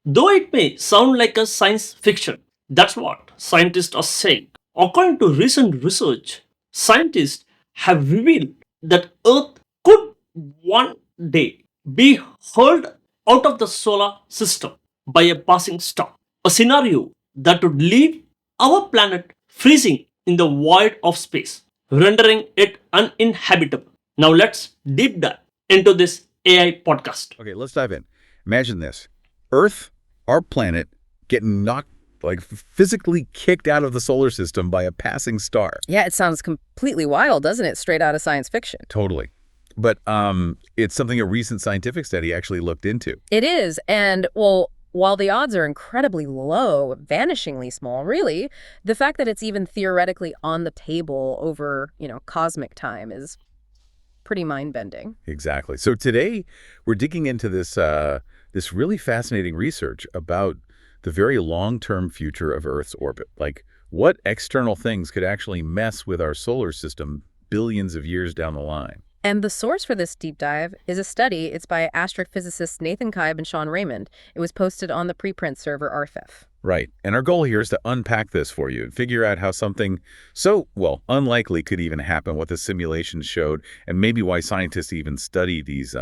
Though it may sound like a science fiction, that's what scientists are saying. According to recent research, scientists have revealed that Earth could one day be hurled out of the solar system by a passing star, a scenario that would leave our planet freezing in the void of space, rendering it uninhabitable. Now let's deep dive into this AI podcast. Okay, let's dive in. Imagine this. Earth, our planet, getting knocked, like physically kicked out of the solar system by a passing star. Yeah, it sounds completely wild, doesn't it? Straight out of science fiction. Totally. But it's something a recent scientific study actually looked into. It is. And, well, while the odds are incredibly low, vanishingly small, really, the fact that it's even theoretically on the table over, cosmic time is pretty mind-bending. Exactly. So today we're digging into this really fascinating research about the very long-term future of Earth's orbit. Like, what external things could actually mess with our solar system billions of years down the line? And the source for this deep dive is a study. It's by astrophysicists Nathan Kaib and Sean Raymond. It was posted on the preprint server RFIF. Right. And our goal here is to unpack this for you and figure out how something so, well, unlikely could even happen, what the simulations showed, and maybe why scientists even study these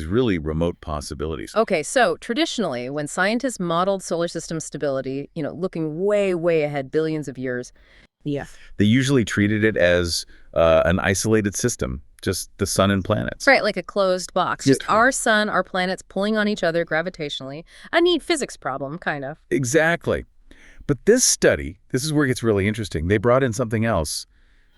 really remote possibilities. Okay, so traditionally, when scientists modeled solar system stability, looking way, way ahead billions of years, they usually treated it as an isolated system, just the sun and planets. right, like a closed box. Just our sun, our planets pulling on each other gravitationally. A neat physics problem, kind of. Exactly. But this study, this is where it gets really interesting. They brought in something else.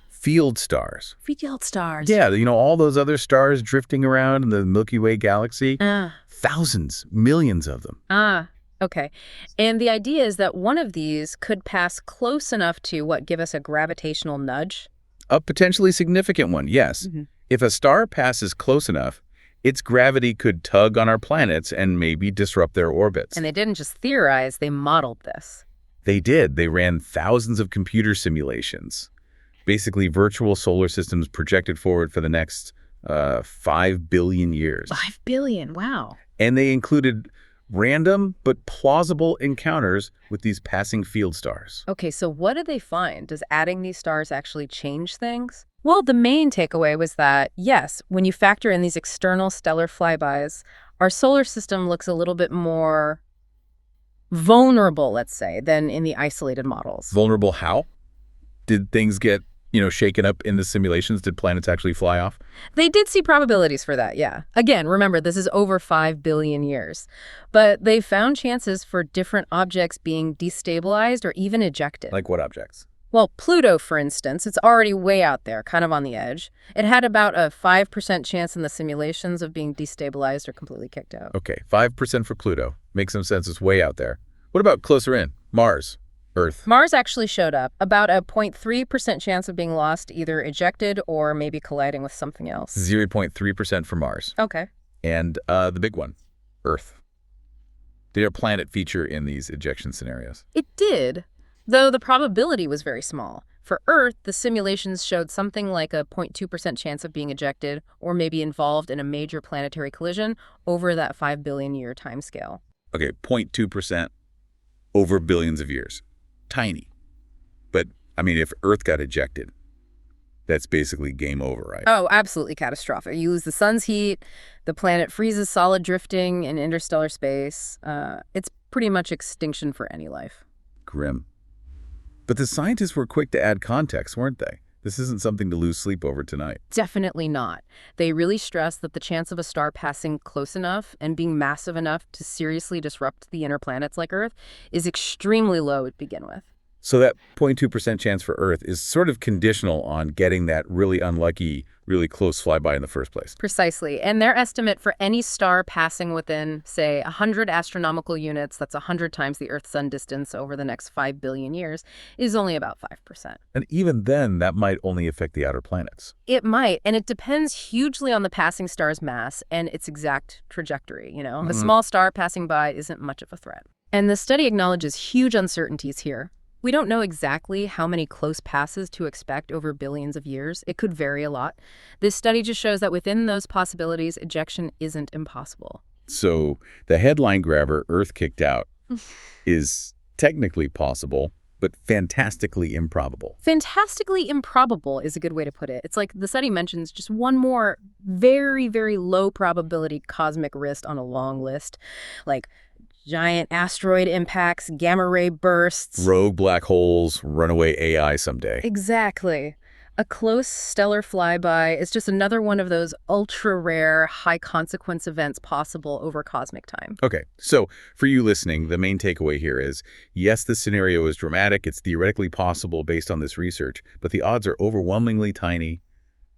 Field stars. Field stars. Yeah, all those other stars drifting around in the Milky Way galaxy. Ah. Thousands, millions of them. Okay. And the idea is that one of these could pass close enough to give us a gravitational nudge. A potentially significant one, yes. Mm-hmm. If a star passes close enough, its gravity could tug on our planets and maybe disrupt their orbits. And they didn't just theorize, they modeled this. They did. They ran thousands of computer simulations. Basically, virtual solar systems projected forward for the next 5 billion years. 5 billion, wow. And they included random but plausible encounters with these passing field stars. Okay, so what did they find? Does adding these stars actually change things? Well, the main takeaway was that, yes, when you factor in these external stellar flybys, our solar system looks a little bit more vulnerable, let's say, than in the isolated models. Vulnerable how? Did things get shaken up in the simulations? Did planets actually fly off? They did see probabilities for that, yeah. Again, remember, this is over 5 billion years. But they found chances for different objects being destabilized or even ejected. Like what objects? Well, Pluto, for instance, it's already way out there, kind of on the edge. It had about a 5% chance in the simulations of being destabilized or completely kicked out. Okay, 5% for Pluto. Makes some sense. It's way out there. What about closer in? Mars? Earth? Mars actually showed up. About a 0.3% chance of being lost, either ejected or maybe colliding with something else. 0.3% for Mars. Okay. And the big one, Earth. Did our planet feature in these ejection scenarios? It did, though the probability was very small. For Earth, the simulations showed something like a 0.2% chance of being ejected or maybe involved in a major planetary collision over that 5 billion year timescale. Okay, 0.2% over billions of years. Tiny. But, if Earth got ejected, that's basically game over, right? Oh, absolutely catastrophic. You lose the sun's heat, the planet freezes solid drifting in interstellar space. It's pretty much extinction for any life. Grim. But the scientists were quick to add context, weren't they? This isn't something to lose sleep over tonight. Definitely not. They really stressed that the chance of a star passing close enough and being massive enough to seriously disrupt the inner planets like Earth is extremely low to begin with. So that 0.2% chance for Earth is sort of conditional on getting that really unlucky, really close flyby in the first place. Precisely. And their estimate for any star passing within, say, 100 astronomical units, that's 100 times the Earth-Sun distance over the next 5 billion years, is only about 5%. And even then, that might only affect the outer planets. It might, and it depends hugely on the passing star's mass and its exact trajectory, A small star passing by isn't much of a threat. And the study acknowledges huge uncertainties here. We don't know exactly how many close passes to expect over billions of years. It could vary a lot. This study just shows that within those possibilities, ejection isn't impossible. So the headline grabber, Earth kicked out, is technically possible, but fantastically improbable. Fantastically improbable is a good way to put it. It's like the study mentions just one more very, very low probability cosmic risk on a long list, like giant asteroid impacts, gamma ray bursts. Rogue black holes, runaway AI someday. Exactly. A close stellar flyby is just another one of those ultra-rare, high-consequence events possible over cosmic time. Okay, so for you listening, the main takeaway here is, yes, this scenario is dramatic, it's theoretically possible based on this research, but the odds are overwhelmingly tiny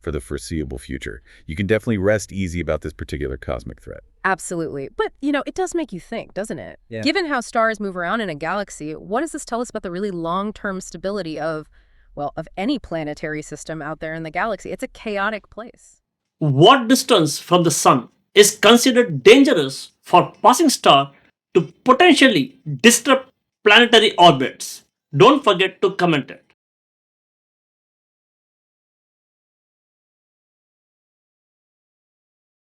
for the foreseeable future. You can definitely rest easy about this particular cosmic threat. Absolutely. But, it does make you think, doesn't it? Yeah. Given how stars move around in a galaxy, what does this tell us about the really long-term stability of any planetary system out there in the galaxy? It's a chaotic place. What distance from the sun is considered dangerous for passing star to potentially disrupt planetary orbits? Don't forget to comment it.